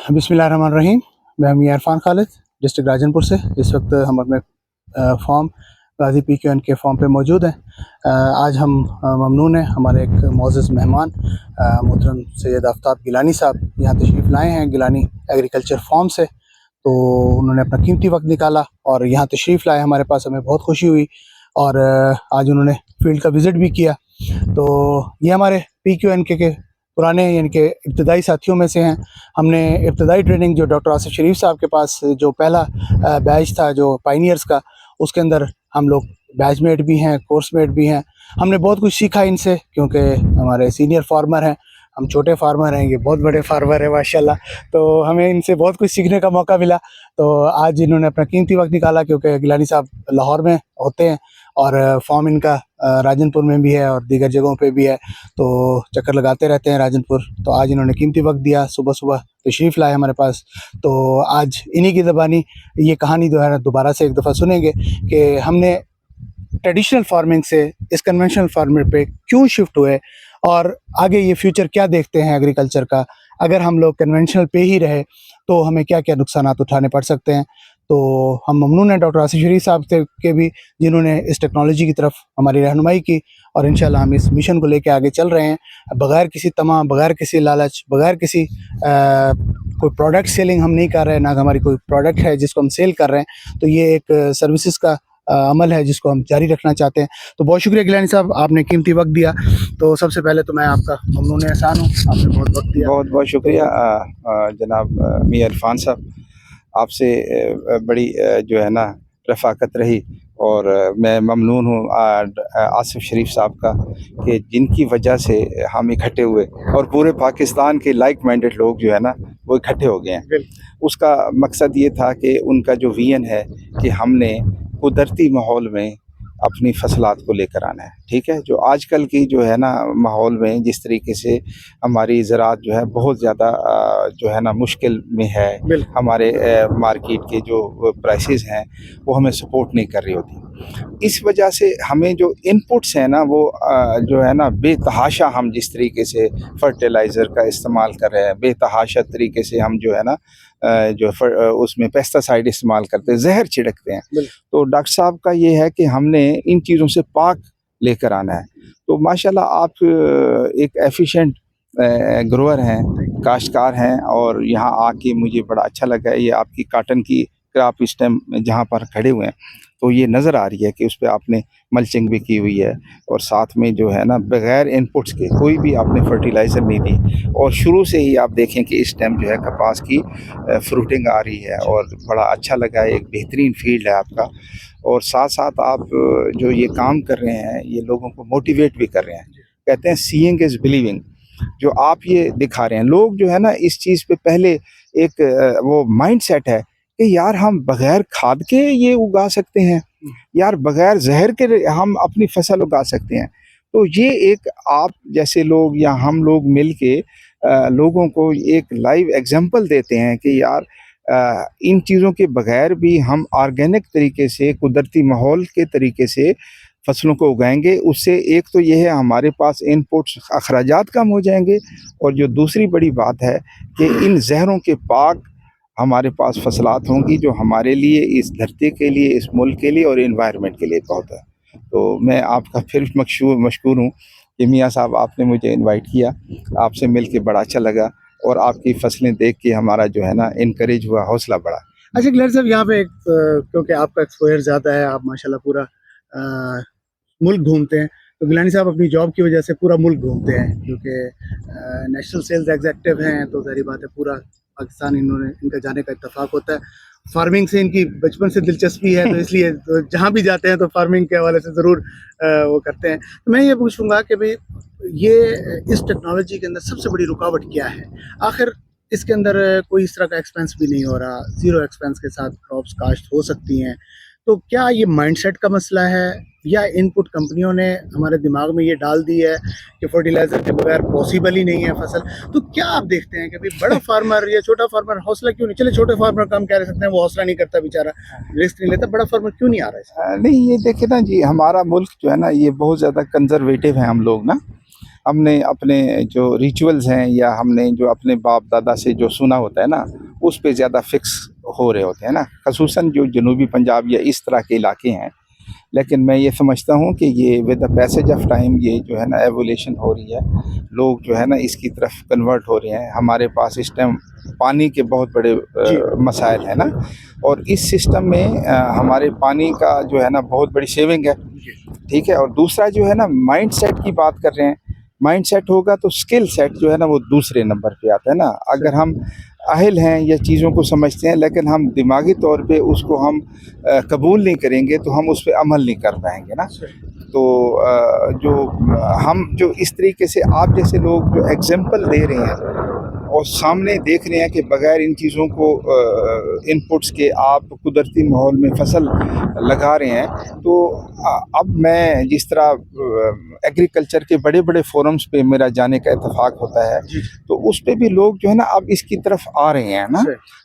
बिस्मिल्लाहिर्रहमानिर्रहीम। मैं मियां इरफान खालिद, डिस्ट्रिक्ट राजनपुर से। इस वक्त हम अपने फॉर्म गाज़ी PQN के फॉर्म पे मौजूद हैं। आज हम ममनून हैं, हमारे एक मोअज़्ज़ज़ मेहमान मोहतरम सैयद आफ्ताब गिलानी साहब यहाँ तशरीफ़ लाए हैं गिलानी एग्रीकल्चर फॉर्म से। तो उन्होंने अपना कीमती वक्त निकाला और यहाँ तशरीफ़ लाए हमारे पास, हमें बहुत खुशी हुई। और आज उन्होंने फील्ड का विज़िट भी किया। तो ये हमारे PQN के पुराने यानी कि इब्तदाई साथियों में से हैं। हमने इब्तदाई ट्रेनिंग जो डॉक्टर आसिफ शरीफ साहब के पास जो पहला बैच था जो पाइनियर्स का, उसके अंदर हम लोग बैचमेट भी हैं, कोर्समेट भी हैं। हमने बहुत कुछ सीखा इनसे, क्योंकि हमारे सीनियर फार्मर हैं, हम छोटे फार्मर हैं, ये बहुत बड़े फार्मर हैं माशाल्लाह। तो हमें इनसे बहुत कुछ सीखने का मौका मिला। तो आज इन्होंने अपना कीमती वक्त निकाला, क्योंकि गिलानी साहब लाहौर में होते हैं और फॉर्म इनका राजनपुर में भी है और दीगर जगहों पे भी है, तो चक्कर लगाते रहते हैं राजनपुर। तो आज इन्होंने कीमती वक्त दिया, सुबह सुबह तशरीफ़ लाए हमारे पास। तो आज इन्हीं की ज़बानी ये कहानी जो है दोबारा से एक दफ़ा सुनेंगे कि हमने ट्रेडिशनल फार्मिंग से इस कन्वेंशनल फार्मिंग पे क्यों शिफ्ट हुए और आगे ये फ्यूचर क्या देखते हैं एग्रीकल्चर का। अगर हम लोग कन्वेंशनल पे ही रहे तो हमें क्या क्या नुकसानात उठाने पड़ सकते हैं। तो हम ममनून हैं डॉक्टर आसिफ शरीफ साहब से के भी, जिन्होंने इस टेक्नोलॉजी की तरफ हमारी रहनुमाई की, और इंशाल्लाह हम इस मिशन को लेकर आगे चल रहे हैं, बग़ैर किसी तमा, बग़ैर किसी लालच, बग़ैर किसी कोई प्रोडक्ट सेलिंग हम नहीं कर रहे हैं, ना हमारी कोई प्रोडक्ट है जिसको हम सेल कर रहे हैं। तो ये एक सर्विसेज का अमल है जिसको हम जारी रखना चाहते हैं। तो बहुत शुक्रिया गिलानी साहब, आपने कीमती वक्त दिया। तो सबसे पहले तो मैं आपका ममनून एहसान हूँ, आपने बहुत वक्त दिया। बहुत बहुत शुक्रिया जनाब मियां इरफान साहब, आपसे बड़ी जो है ना रफ़ाकत रही। और मैं ममनून हूँ आसिफ शरीफ साहब का, कि जिनकी वजह से हम इकट्ठे हुए और पूरे पाकिस्तान के लाइक माइंडेड लोग जो है ना वो इकट्ठे हो गए हैं। उसका मकसद ये था कि उनका जो विजन है कि हमने कुदरती माहौल में अपनी फसलात को लेकर आना है। ठीक है, जो आजकल की जो है ना माहौल में जिस तरीके से हमारी ज़राअत जो है बहुत ज़्यादा जो है ना मुश्किल में है, हमारे मार्केट के जो प्राइसेस हैं वो हमें सपोर्ट नहीं कर रही होती। इस वजह से हमें जो इनपुट्स हैं ना वो जो है ना बेतहाशा, हम जिस तरीके से फर्टिलाइज़र का इस्तेमाल कर रहे हैं, बेतहाशा तरीके से हम जो है ना उसमें पेस्टिसाइड इस्तेमाल करते हैं, जहर छिड़कते हैं। तो डॉक्टर साहब का ये है कि हमने इन चीज़ों से पाक लेकर आना है। तो माशाल्लाह आप एक एफिशिएंट ग्रोअर हैं, काश्तकार हैं, और यहाँ आके मुझे बड़ा अच्छा लगा। ये आपकी काटन की क्रॉप इस टाइम जहाँ पर खड़े हुए हैं तो ये नज़र आ रही है कि उस पर आपने मल्चिंग भी की हुई है, और साथ में जो है ना बग़ैर इनपुट्स के कोई भी आपने फर्टिलाइज़र नहीं दी। और शुरू से ही आप देखें कि इस टाइम जो है कपास की फ्रूटिंग आ रही है, और बड़ा अच्छा लगा है, एक बेहतरीन फील्ड है आपका। और साथ साथ आप जो ये काम कर रहे हैं ये लोगों को मोटिवेट भी कर रहे हैं। कहते हैं सीइंग इज़ बिलीविंग, जो आप ये दिखा रहे हैं। लोग जो है ना इस चीज़ पे पहले एक वो माइंड सेट है कि यार हम बग़ैर खाद के ये उगा सकते हैं, यार बग़ैर जहर के हम अपनी फसल उगा सकते हैं। तो ये एक आप जैसे लोग या हम लोग मिल के लोगों को एक लाइव एग्जांपल देते हैं कि यार इन चीज़ों के बग़ैर भी हम ऑर्गेनिक तरीके से, कुदरती माहौल के तरीके से फसलों को उगाएंगे। उससे एक तो ये है हमारे पास इनपुट्स अखराजात कम हो जाएंगे, और जो दूसरी बड़ी बात है कि इन जहरों के पाक हमारे पास फसलात होंगी जो हमारे लिए, इस धरती के लिए, इस मुल्क के लिए और एनवायरनमेंट के लिए बहुत है। तो मैं आपका फिर मशकूर हूँ कि मियाँ साहब आपने मुझे इनवाइट किया, आपसे मिल के बड़ा अच्छा लगा, और आपकी फसलें देख के हमारा जो है ना इनकरेज हुआ, हौसला बढ़ा। अच्छा गिलानी साहब, यहाँ पे क्योंकि आपका एक्सपोजर ज़्यादा है, आप माशाल्लाह पूरा मुल्क घूमते हैं। तो गिलानी साहब अपनी जॉब की वजह से पूरा मुल्क घूमते हैं, क्योंकि नेशनल सेल्स एग्जेक्टिव हैं, तो ज़ाहिर बात है पूरा पाकिस्तान इनका जाने का इत्तेफाक होता है। फार्मिंग से इनकी बचपन से दिलचस्पी है, तो इसलिए तो जहाँ भी जाते हैं तो फार्मिंग के हवाले से ज़रूर वो करते हैं। तो मैं ये पूछूंगा कि भाई ये इस टेक्नोलॉजी के अंदर सबसे बड़ी रुकावट क्या है? आखिर इसके अंदर कोई इस तरह का एक्सपेंस भी नहीं हो रहा, ज़ीरो एक्सपेंस के साथ क्रॉप्स काश्त हो सकती हैं। तो क्या ये माइंडसेट का मसला है, या इनपुट कंपनियों ने हमारे दिमाग में ये डाल दी है कि फर्टिलाइज़र के बगैर पॉसिबल ही नहीं है फसल? तो क्या आप देखते हैं कि भाई बड़ा फार्मर या छोटा फार्मर हौसला क्यों नहीं? चले छोटे फार्मर का हम कह सकते हैं वो हौसला नहीं करता, बेचारा रिस्क नहीं लेता, बड़ा फार्मर क्यों नहीं आ रहा है? नहीं, ये देखे ना जी, हमारा मुल्क जो है ना ये बहुत ज़्यादा कंजर्वेटिव है हम लोग ना। हमने अपने जो रिचुअल्स हैं या हमने जो अपने बाप दादा से जो सुना होता है ना, उस पे ज़्यादा फिक्स हो रहे होते हैं ना, खसूसन जो जनूबी पंजाब या इस तरह के इलाके हैं। लेकिन मैं ये समझता हूँ कि ये with the passage of time ये जो है ना एवोल्यूशन हो रही है, लोग जो है ना इसकी तरफ कन्वर्ट हो रहे हैं। हमारे पास इस टाइम पानी के बहुत बड़े मसाइल हैं ना, और इस सिस्टम में हमारे पानी का जो है ना बहुत बड़ी सेविंग है, ठीक है। और दूसरा जो है ना माइंड सेट की बात कर रहे हैं, माइंड सेट होगा तो स्किल सेट जो है ना वो दूसरे नंबर पे आता है ना। अगर हम अहिल हैं या चीज़ों को समझते हैं लेकिन हम दिमागी तौर पे उसको हम कबूल नहीं करेंगे तो हम उस पर अमल नहीं कर पाएंगे ना। तो हम जो इस तरीके से आप जैसे लोग जो एग्जाम्पल दे रहे हैं और सामने देख रहे हैं कि बगैर इन चीज़ों को इनपुट्स के आप कुदरती माहौल में फसल लगा रहे हैं, तो अब मैं जिस तरह एग्रीकल्चर के बड़े बड़े फोरम्स पे मेरा जाने का इत्तेफाक होता है, तो उस पे भी लोग जो है ना अब इसकी तरफ आ रहे हैं ना।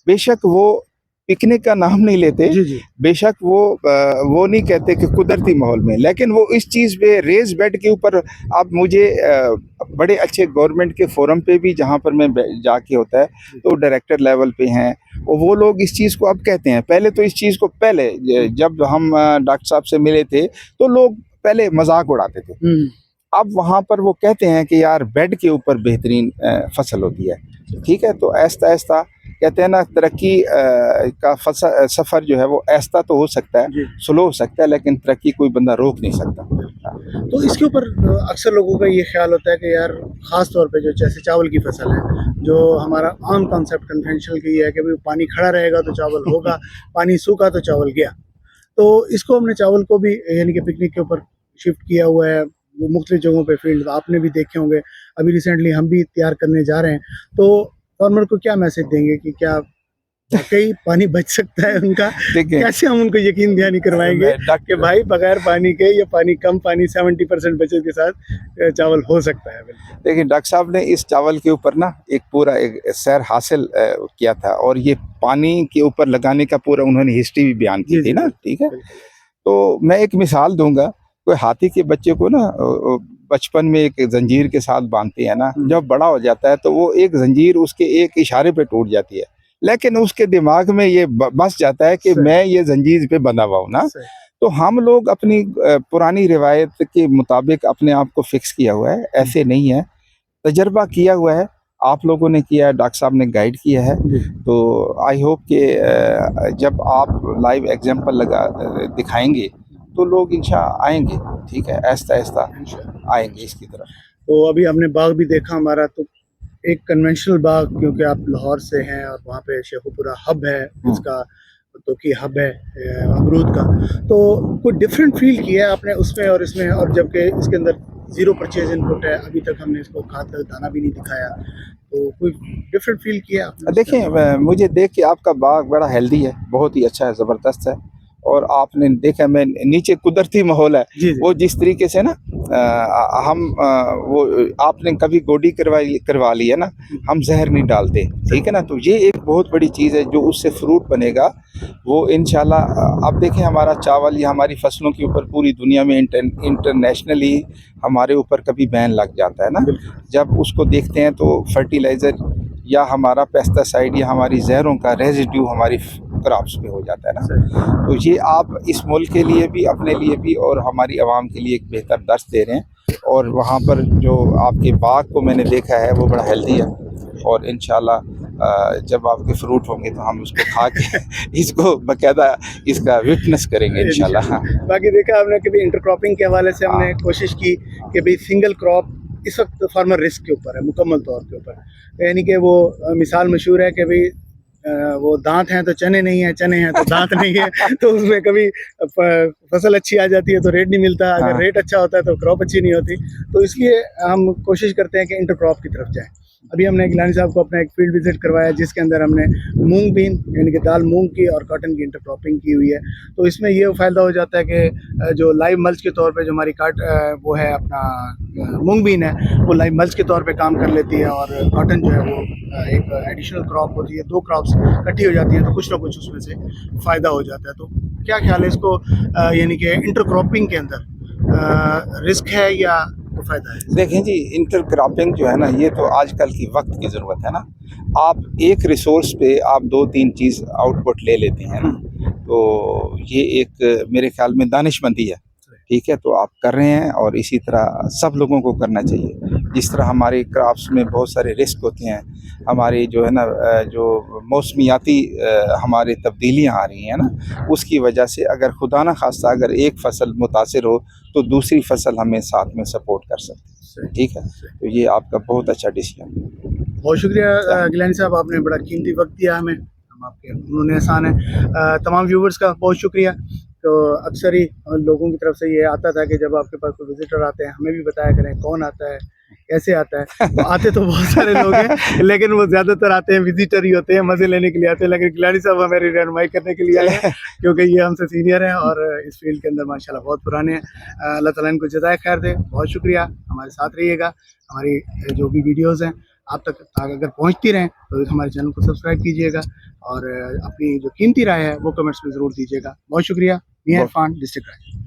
बेशक वो पिकनिक का नाम नहीं लेते, बेशक वो नहीं कहते कि कुदरती माहौल में, लेकिन वो इस चीज़ पे रेज बेड के ऊपर अब मुझे बड़े अच्छे गवर्नमेंट के फोरम पे भी जहाँ पर मैं जाके होता है तो डायरेक्टर लेवल पे हैं और वो लोग इस चीज़ को अब कहते हैं। पहले तो इस चीज़ को पहले जब हम डॉक्टर साहब से मिले थे तो लोग पहले मजाक उड़ाते थे, अब वहाँ पर वो कहते हैं कि यार बेड के ऊपर बेहतरीन फसल होती है, ठीक है। तो ऐसा ऐसा कहते हैं ना, तरक्की का सफ़र जो है वो ऐसा तो हो सकता है, स्लो हो सकता है, लेकिन तरक्की कोई बंदा रोक नहीं सकता। तो इसके ऊपर अक्सर लोगों का ये ख्याल होता है कि यार ख़ास तौर पे जो जैसे चावल की फसल है, जो हमारा आम कॉन्सेप्ट कन्वेंशनल की है कि भाई पानी खड़ा रहेगा तो चावल होगा, पानी सूखा तो चावल गया। तो इसको हमने चावल को भी यानी कि पिकनिक के ऊपर शिफ्ट किया हुआ है, वो मुख्तलिफ जगहों पे फील्ड आपने भी देखे होंगे, अभी रिसेंटली हम भी तैयार करने जा रहे हैं। तो फार्मर को क्या मैसेज देंगे कि क्या वाकई पानी बच सकता है उनका, कैसे हम उनको यकीन दहानी करवाएंगे कि भाई बगैर पानी के या पानी कम पानी 70% बचत के साथ चावल हो सकता है। देखिए डॉक्टर साहब ने इस चावल के ऊपर ना एक पूरा एक सैर हासिल किया था और ये पानी के ऊपर लगाने का पूरा उन्होंने हिस्ट्री भी बयान की थी ना, ठीक है। तो मैं एक मिसाल दूंगा, कोई हाथी के बच्चे को ना बचपन में एक जंजीर के साथ बांधते हैं ना, जब बड़ा हो जाता है तो वो एक जंजीर उसके एक इशारे पे टूट जाती है, लेकिन उसके दिमाग में ये बस जाता है कि मैं ये जंजीर पे बंधा हुआ हूँ ना। तो हम लोग अपनी पुरानी रिवायत के मुताबिक अपने आप को फिक्स किया हुआ है, ऐसे नहीं है, तजर्बा किया हुआ है, आप लोगों ने किया है, डॉक्टर साहब ने गाइड किया है। तो आई होप कि जब आप लाइव एग्जाम्पल दिखाएंगे तो लोग इंशाअल्लाह आएंगे, ठीक है, ऐसा ऐसा आएंगे इसकी तरफ। तो अभी हमने बाग भी देखा हमारा, तो एक कन्वेंशनल बाग, क्योंकि आप लाहौर से हैं और वहाँ पे शेखुपुरा हब है इसका, तो की हब है अमरूद का, तो कोई डिफरेंट फील किया है आपने उसमें और इसमें, और जबकि इसके अंदर ज़ीरो परचेज इनपुट है, अभी तक हमने इसको खाद का दाना भी नहीं दिखाया, तो कोई डिफरेंट फील किया आपने? देखिए मुझे देख के आपका बाग बड़ा हेल्दी है, बहुत ही अच्छा है, ज़बरदस्त है। और आपने देखा मैं नीचे कुदरती माहौल है, वो जिस तरीके से ना वो आपने कभी गोडी करवा ली है ना, हम जहर नहीं डालते, ठीक है ना। तो ये एक बहुत बड़ी चीज़ है, जो उससे फ्रूट बनेगा वो इंशाल्लाह। अब देखें हमारा चावल या हमारी फसलों के ऊपर पूरी दुनिया में इंटरनेशनली हमारे ऊपर कभी बैन लग जाता है ना, जब उसको देखते हैं तो फर्टिलाइज़र या हमारा पेस्टिसाइड या हमारी जहरों का रेजिड्यू हमारी क्रॉप्स पे हो जाता है ना। तो ये आप इस मुल्क के लिए भी, अपने लिए भी और हमारी आवाम के लिए एक बेहतर दर्स दे रहे हैं। और वहाँ पर जो आपके बाग को मैंने देखा है वो बड़ा हेल्दी है, और इंशाल्लाह जब आपके फ्रूट होंगे तो हम उसको खा के इसको बाकायदा इसका विटनेस करेंगे इंशाल्लाह। बाकी देखा आपने कभी इंटरक्रॉपिंग के हवाले से हमने कोशिश की कि भाई सिंगल क्रॉप इस वक्त फार्मर रिस्क के ऊपर है, मुकम्मल तौर के ऊपर, यानी कि वो मिसाल मशहूर है कि भाई वो दांत हैं तो चने नहीं है, चने हैं तो दांत नहीं है, तो उसमें कभी फसल अच्छी आ जाती है तो रेट नहीं मिलता, अगर रेट अच्छा होता है तो क्रॉप अच्छी नहीं होती। तो इसलिए हम कोशिश करते हैं कि इंटरक्रॉप की तरफ जाएं। अभी हमने गिलानी साहब को अपना एक फील्ड विजिट करवाया जिसके अंदर हमने मूंग बीन यानी कि दाल मूंग की और कॉटन की इंटरक्रॉपिंग की हुई है। तो इसमें ये फ़ायदा हो जाता है कि जो लाइव मल्च के तौर पे जो हमारी वो है अपना मूंग बीन है, वो लाइव मल्च के तौर पे काम कर लेती है, और कॉटन जो है वो एक एडिशनल क्रॉप होती है, दो क्रॉप्स इकट्ठी हो जाती हैं तो कुछ ना कुछ उसमें से फ़ायदा हो जाता है। तो क्या ख्याल है इसको यानी कि इंटरक्रॉपिंग के अंदर रिस्क है या को फायदा है? देखें जी, इंटर क्रॉपिंग जो है ना, ये तो आजकल की वक्त की ज़रूरत है ना। आप एक रिसोर्स पे आप 2-3 चीज़ आउटपुट ले लेते हैं ना, तो ये एक मेरे ख्याल में दानिशमंदी है। ठीक है, तो आप कर रहे हैं और इसी तरह सब लोगों को करना चाहिए। जिस तरह हमारे क्रॉप्स में बहुत सारे रिस्क होते हैं, हमारी जो है ना जो मौसमियाती हमारे तब्दीलियाँ आ रही हैं ना, उसकी वजह से अगर खुदा न खास्ता अगर एक फसल मुतासिर हो तो दूसरी फसल हमें साथ में सपोर्ट कर सकती है। ठीक है, तो ये आपका बहुत अच्छा डिसीजन है। बहुत शुक्रिया गिलानी साहब, आपने बड़ा कीमती वक्त दिया हमें, हम आपके उन्होंने एहसान है। तमाम व्यूवर्स का बहुत शुक्रिया। तो अक्सर ही लोगों की तरफ से ये आता था कि जब आपके पास कोई विजिटर आते हैं हमें भी बताया करें कौन आता है, कैसे आता है। तो आते तो बहुत सारे लोग हैं लेकिन वो ज़्यादातर आते हैं विजिटर ही होते हैं, मज़े लेने के लिए आते हैं। लेकिन गिलानी साहब हमारी रहनुमाई करने के लिए आए हैं क्योंकि ये हमसे सीनियर हैं और इस फील्ड के अंदर माशाल्लाह बहुत पुराने हैं। अल्लाह ताला इनको जज़ाए खैर दे। बहुत शुक्रिया, हमारे साथ रहिएगा। हमारी जो भी वीडियोज़ हैं आप तक अगर पहुंचती रहें तो हमारे चैनल को सब्सक्राइब कीजिएगा और अपनी जो कीमती राय है वो कमेंट्स में ज़रूर दीजिएगा। बहुत शुक्रिया। मी इरफान, डिस्ट्रिक्ट राय।